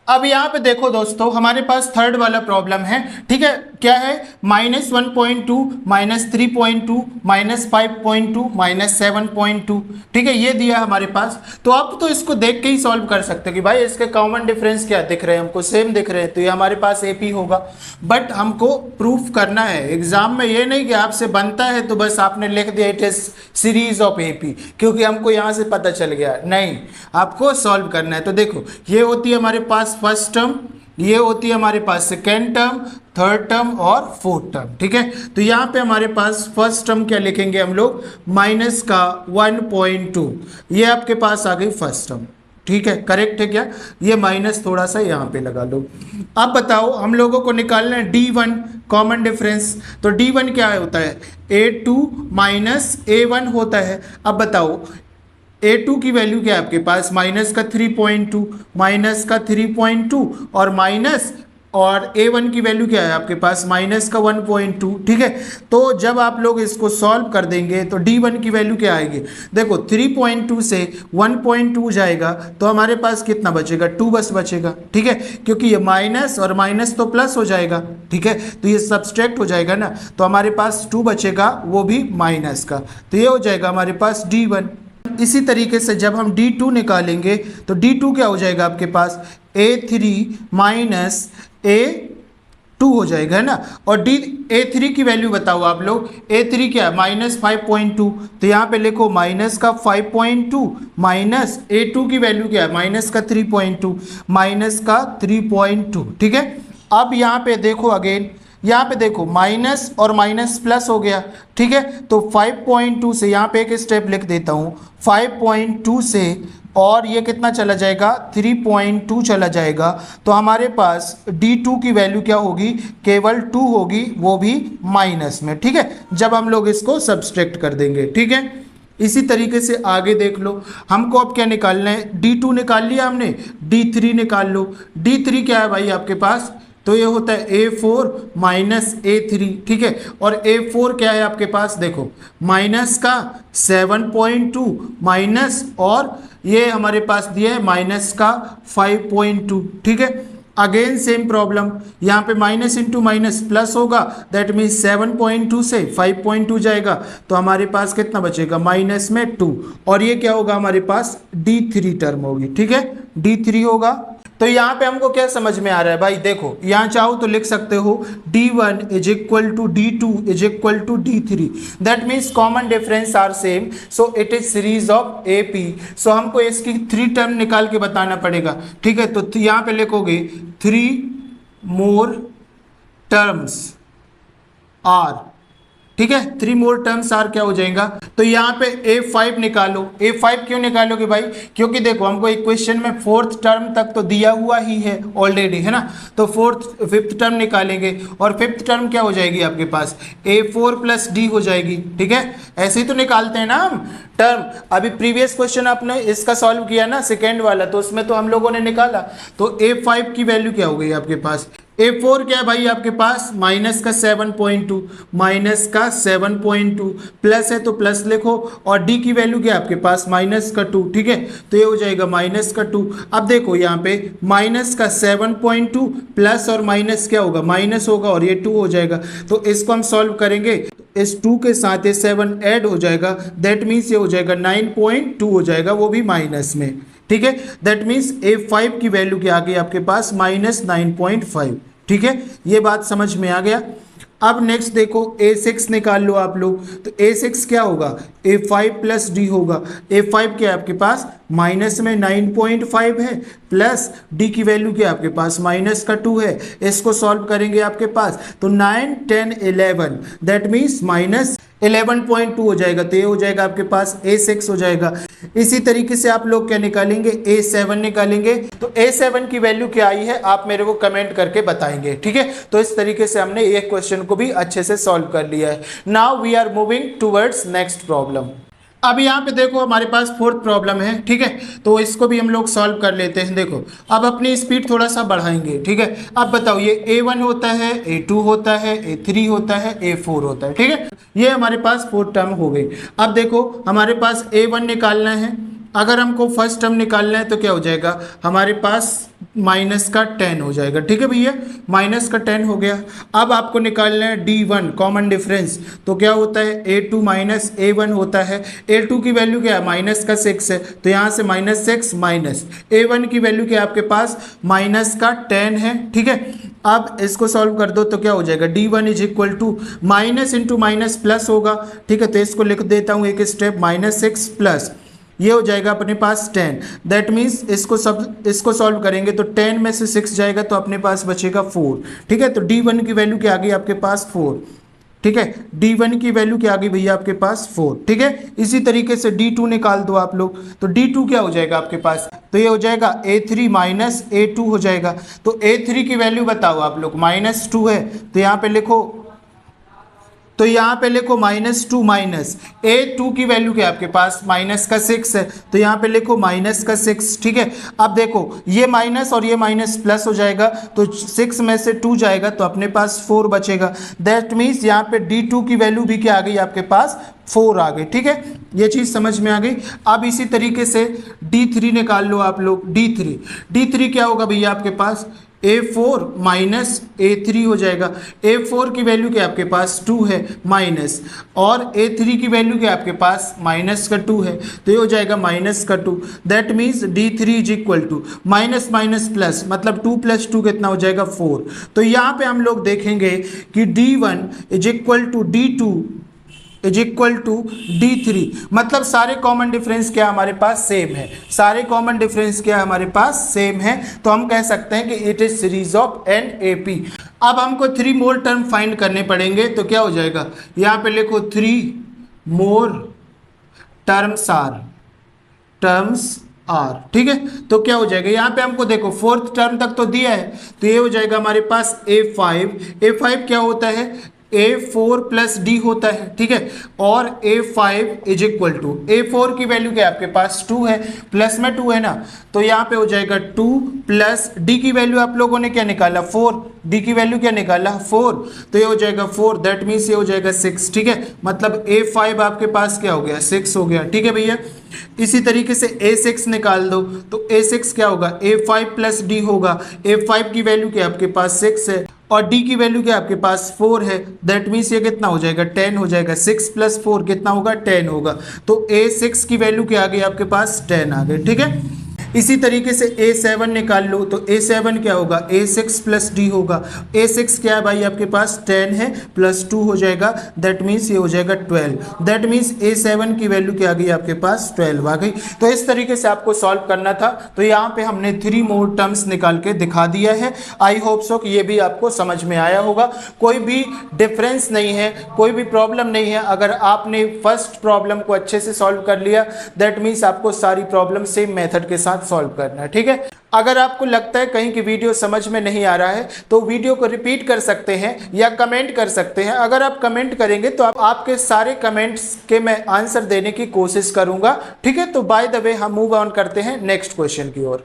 अब यहाँ पे देखो दोस्तों, हमारे पास थर्ड वाला प्रॉब्लम है, ठीक है। क्या है? -1.2, -3.2, -5.2, -7.2, ठीक है, ये दिया हमारे पास। तो आप तो इसको देख के ही सॉल्व कर सकते हो कि भाई इसके कॉमन डिफरेंस क्या दिख रहे हैं, हमको सेम दिख रहे हैं, तो ये हमारे पास AP होगा। बट हमको प्रूफ करना है एग्जाम में, ये नहीं कि आपसे बनता है तो बस आपने लिख दिया it is series of AP, क्योंकि हमको यहाँ से पता चल गया, नहीं, आपको सॉल्व करना है। तो देखो, ये होती है हमारे पास फर्स्ट टर्म, ये होती है हमारे पास सेकेंड टर्म, थर्ड टर्म और फोर्थ टर्म, ठीक है। तो यहाँ पे हमारे पास फर्स्ट टर्म क्या लिखेंगे हम लोग, माइनस का 1.2, ये आपके पास आ गई फर्स्ट टर्म, ठीक है, करेक्ट है क्या? ये माइनस थोड़ा सा यहाँ पे लगा लो। अब बताओ, हम लोगों को निकालना है D1 कॉमन डिफरेंस। तो D1 क्या होता है, A2 माइनस A1 होता है। अब बताओ A2 की वैल्यू क्या है आपके पास, माइनस का 3.2, माइनस का 3.2 और माइनस, और A1 की वैल्यू क्या है आपके पास, माइनस का 1.2, ठीक है। तो जब आप लोग इसको सॉल्व कर देंगे तो D1 की वैल्यू क्या आएगी, देखो 3.2 से 1.2 जाएगा तो हमारे पास कितना बचेगा, 2 बस बचेगा, ठीक है, क्योंकि ये माइनस और माइनस तो प्लस हो जाएगा, ठीक है, तो ये सब्सट्रैक्ट हो जाएगा ना, तो हमारे पास 2 बचेगा, वो भी माइनस का, तो ये हो जाएगा हमारे पास D1। इसी तरीके से जब हम D2 निकालेंगे तो D2 क्या हो जाएगा आपके पास, A3 माइनस A2 हो जाएगा, है ना। और A3 की वैल्यू बताओ आप लोग, A3 क्या है, -5.2, तो यहाँ पे लिखो माइनस का 5.2 माइनस A2 की वैल्यू क्या है, माइनस का 3.2, माइनस का 3.2, ठीक है। अब यहाँ पे देखो अगेन, यहाँ पे देखो माइनस और माइनस प्लस हो गया, ठीक है, तो 5.2 से यहाँ पे एक स्टेप लिख देता हूँ, 5.2 से और ये कितना चला जाएगा, 3.2 चला जाएगा, तो हमारे पास D2 की वैल्यू क्या होगी, केवल 2 होगी, वो भी माइनस में, ठीक है, जब हम लोग इसको सब्सट्रैक्ट कर देंगे, ठीक है। इसी तरीके से आगे देख लो, हमको अब क्या निकालना है, D2 निकाल लिया हमने, D3 निकाल लो। D3 क्या है भाई आपके पास, तो ये होता है A4 माइनस A3, ठीक है, और A4 क्या है आपके पास, देखो माइनस का 7.2 माइनस, और ये हमारे पास दिया है माइनस का 5.2, ठीक है। अगेन सेम प्रॉब्लम, यहाँ पे माइनस इंटू माइनस प्लस होगा, दैट मीन्स 7.2 से 5.2 जाएगा, तो हमारे पास कितना बचेगा, माइनस में 2, और ये क्या होगा हमारे पास, D3 टर्म होगी, ठीक है, D3 होगा। तो यहाँ पे हमको क्या समझ में आ रहा है भाई, देखो यहाँ चाहो तो लिख सकते हो D1 is equal to D2 is equal to D3, that means common difference are same, so it is series of AP। So हमको इसकी 3 टर्म निकाल के बताना पड़ेगा, ठीक है, तो यहाँ पे लिखोगे 3 मोर टर्म्स आर, ठीक है, 3 मोर टर्म्स आर क्या हो जाएगा, तो यहाँ पे A5 निकालो। A5 क्यों निकालोगे भाई, क्योंकि देखो हमको एक क्वेश्चन में 4th टर्म तक तो दिया हुआ ही है ऑलरेडी, है ना, तो 5th टर्म निकालेंगे, और 5th टर्म क्या हो जाएगी आपके पास, A4 प्लस D हो जाएगी, ठीक है, ऐसे ही तो निकालते हैं ना हम टर्म। अभी प्रीवियस क्वेश्चन आपने इसका सॉल्व किया ना, सेकेंड वाला, तो उसमें तो हम लोगों ने निकाला, तो A5 की वैल्यू क्या हो गई आपके पास, A4 क्या है भाई आपके पास, माइनस का 7.2, माइनस का 7.2, प्लस है तो प्लस लिखो, और D की वैल्यू क्या है आपके पास, माइनस का 2, ठीक है, तो ये हो जाएगा माइनस का 2। अब देखो यहाँ पे माइनस का 7.2 प्लस और माइनस क्या होगा, माइनस होगा, और ये 2 हो जाएगा, तो इसको हम सॉल्व करेंगे, इस 2 के साथ ये 7 ऐड हो जाएगा, दैट मीन्स ये हो जाएगा 9.2 हो जाएगा, वो भी माइनस में, ठीक है, दैट मीन्स A5 की वैल्यू क्या आ गई आपके पास, -9.5, ठीक है, ये बात समझ में आ गया। अब नेक्स्ट देखो A6 निकाल लो आप लोग, तो A6 क्या होगा, A5 प्लस D होगा। A5 क्या है आपके पास, माइनस में 9.5 है, प्लस D की वैल्यू क्या है आपके पास, माइनस का 2 है, इसको सॉल्व करेंगे आपके पास, तो 9, 10, 11, दैट मीन्स माइनस 11.2 हो जाएगा, तो ये हो जाएगा आपके पास A6 हो जाएगा। इसी तरीके से आप लोग क्या निकालेंगे, A7 निकालेंगे, तो A7 की वैल्यू क्या आई है आप मेरे को कमेंट करके बताएंगे, ठीक है। तो इस तरीके से हमने एक क्वेश्चन को भी अच्छे से सॉल्व कर लिया है। Now we are moving towards next problem. अब यहाँ पे देखो हमारे पास 4th प्रॉब्लम है, ठीक है, तो इसको भी हम लोग सॉल्व कर लेते हैं। देखो अब अपनी स्पीड थोड़ा सा बढ़ाएंगे, ठीक है। अब बताओ ये A1 होता है, A2 होता है, A3 होता है, A4 होता है, ठीक है, ये हमारे पास 4 टर्म हो गई। अब देखो हमारे पास A1 निकालना है, अगर हमको फर्स्ट टर्म निकालना है तो क्या हो जाएगा हमारे पास माइनस का 10 हो जाएगा। ठीक है भैया, माइनस का 10 हो गया। अब आपको निकालना है D1 कॉमन डिफरेंस, तो क्या होता है A2 माइनस A1 होता है। A2 की वैल्यू क्या है, माइनस का 6 है, तो यहाँ से -6 माइनस A1 की वैल्यू क्या है आपके पास माइनस का 10 है। ठीक है, अब इसको सॉल्व कर दो तो क्या हो जाएगा D1 is equal to minus into minus plus होगा। ठीक है, तो इसको लिख देता हूँ एक स्टेप, -6 प्लस ये हो जाएगा अपने पास 10। दैट मीन्स इसको सॉल्व करेंगे तो 10 में से 6 जाएगा तो अपने पास बचेगा 4। ठीक है, तो D1 की वैल्यू क्या आ गई आपके पास 4। ठीक है, D1 की वैल्यू क्या आ गई भैया आपके पास 4। ठीक है, इसी तरीके से D2 निकाल दो आप लोग, तो D2 क्या हो जाएगा आपके पास, तो ये हो जाएगा A3 माइनस A2 हो जाएगा। तो A3 की वैल्यू बताओ आप लोग, -2 है, तो यहाँ पे लिखो, तो यहाँ पे लिखो -2 माइनस A2 की वैल्यू क्या आपके पास माइनस का 6 है, तो यहाँ पे लिखो माइनस का 6। ठीक है, अब देखो ये माइनस और ये माइनस प्लस हो जाएगा, तो 6 में से 2 जाएगा तो अपने पास 4 बचेगा। दैट मीन्स यहाँ पे D2 की वैल्यू भी क्या आ गई आपके पास 4 आ गई। ठीक है, ये चीज़ समझ में आ गई। अब इसी तरीके से D3 निकाल लो आप लोग। D3 क्या होगा भैया आपके पास A4 माइनस A3 हो जाएगा। A4 की वैल्यू क्या आपके पास 2 है माइनस, और A3 की वैल्यू क्या आपके पास माइनस का 2 है, तो ये हो जाएगा माइनस का 2। That means D3 is equal to minus minus plus, मतलब 2 + 2 कितना हो जाएगा 4। तो यहाँ पे हम लोग देखेंगे कि D1 is equal to D2 is equal to D3, मतलब सारे कॉमन डिफरेंस क्या हमारे पास सेम है, सारे कॉमन डिफरेंस क्या हमारे पास सेम है, तो हम कह सकते हैं कि it is series of NAP। अब हमको 3 मोर टर्म फाइंड करने पड़ेंगे, तो क्या हो जाएगा यहाँ पे लिखो 3 मोर टर्म्स आर। ठीक है, तो क्या हो जाएगा यहाँ पे हमको देखो 4th टर्म तक तो दिया है, तो ये हो जाएगा हमारे पास A5 क्या होता है A4 + D होता है। ठीक है, और A5 is equal to A4 की वैल्यू क्या है आपके पास 2 है, प्लस में 2 है ना, तो यहाँ पे हो जाएगा 2 प्लस D की वैल्यू आप लोगों ने क्या निकाला 4, D की वैल्यू क्या निकाला 4, तो ये हो जाएगा 4। दैट मीन्स ये हो जाएगा 6। ठीक है, मतलब A5 आपके पास क्या हो गया 6 हो गया। ठीक है भैया, इसी तरीके से A6 निकाल दो, तो A6 क्या होगा A5 + D होगा। A5 की वैल्यू क्या आपके पास 6 है, और D की वैल्यू क्या आपके पास 4 है। दैट मीन्स ये कितना हो जाएगा 10 हो जाएगा। 6 + 4 कितना होगा 10 होगा, तो A6 की वैल्यू क्या आ गई आपके पास 10 आ गई। ठीक है, इसी तरीके से A7 निकाल लो, तो A7 क्या होगा A6 + D होगा। A6 क्या है भाई आपके पास 10 है, +2 हो जाएगा, दैट मीन्स ये हो जाएगा 12। दैट मीन्स A7 की वैल्यू क्या आ गई आपके पास 12 आ गई। तो इस तरीके से आपको सॉल्व करना था, तो यहाँ पे हमने 3 मोर टर्म्स निकाल के दिखा दिया है। आई होप सो कि ये भी आपको समझ में आया होगा। कोई भी डिफरेंस नहीं है, कोई भी प्रॉब्लम नहीं है। अगर आपने फर्स्ट प्रॉब्लम को अच्छे से सॉल्व कर लिया, दैट मीन्स आपको सारी प्रॉब्लम सेम मेथड के साथ सॉल्व करना है। ठीक है, अगर आपको लगता है कहीं की वीडियो समझ में नहीं आ रहा है तो वीडियो को रिपीट कर सकते हैं या कमेंट कर सकते हैं। अगर आप कमेंट करेंगे तो आपके सारे कमेंट्स के मैं आंसर देने की कोशिश करूंगा। ठीक है, तो बाय द वे हम मूव ऑन करते हैं नेक्स्ट क्वेश्चन की ओर।